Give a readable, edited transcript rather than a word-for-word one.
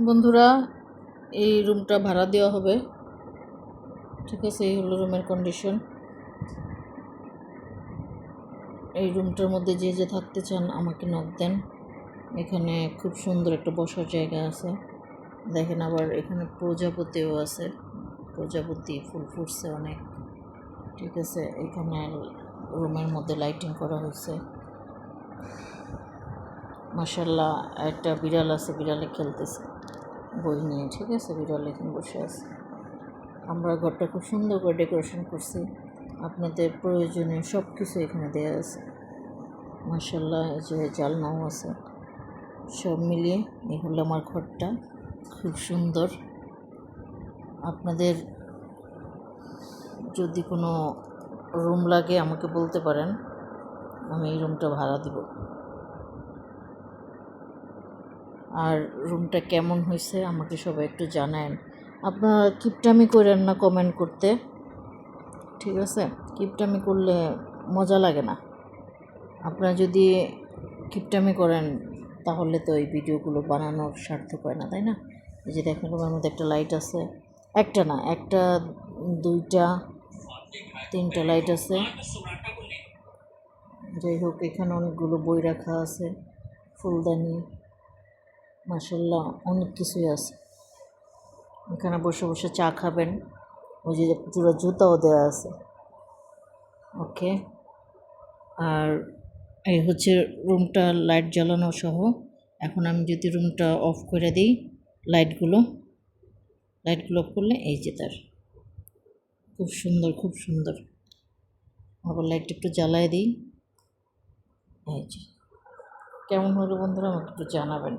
বন্ধুরা, এই রুমটা ভাড়া দেওয়া হবে। ঠিক আছে, এই হলো রুমের কন্ডিশন। এই রুমটার মধ্যে যে যে থাকতে চান আমাকে নক দেন। এখানে খুব সুন্দর একটা বসার জায়গা আছে। দেখেন, আবার এখানে প্রজাপতিও আছে। প্রজাপতি ফুল ফুটছে অনেক। ঠিক আছে, এখানে রুমের মধ্যে লাইটিং করা হয়েছে। মাশাআল্লাহ, একটা বিড়াল আছে, বিড়ালে খেলতেছে বই নিয়ে। ঠিক আছে, বিড়াল এখানে বসে আছে। আমরা ঘরটা খুব সুন্দর করে ডেকোরেশন করছি। আপনাদের প্রয়োজনীয় সব কিছু এখানে দেওয়া আছে। মাশাআল্লাহ, এই যে জালনাও আছে। সব মিলিয়ে এই হলো আমার ঘরটা, খুব সুন্দর। আপনাদের যদি কোনো রুম লাগে আমাকে বলতে পারেন, আমি এই রুমটা ভাড়া দিব। আর রুমটা কেমন হয়েছে আমাকে সবাই একটু জানায়েন। আপনারা কিপটামি করেন না কমেন্ট করতে। ঠিক আছে, কিপটামি করলে মজা লাগে না। আপনারা যদি কিপটামি করেন তাহলে তো এই ভিডিওগুলো বানানোর সার্থক হয় না, তাই না? এই যে দেখেন, রুমের মধ্যে একটা লাইট আছে। একটা না, একটা, দুইটা, তিনটা লাইট আছে। যাই হোক, এখানে অনেকগুলো বই রাখা আছে, ফুলদানি, মাশাআল্লাহ অনেক কিছুই আছে। এখানে বসে বসে চা খাবেন। ওই যে পুরো জুতাও দেওয়া আছে। ওকে। আর এই হচ্ছে রুমটা লাইট জ্বালানো সহ। এখন আমি যদি রুমটা অফ করে দিই, লাইটগুলো অফ করলে এই যে তার খুব সুন্দর, খুব সুন্দর। আবার লাইটটা একটু জ্বালায় দিই। এই যে কেমন হলো বন্ধুরা, আমাকে একটু জানাবেন।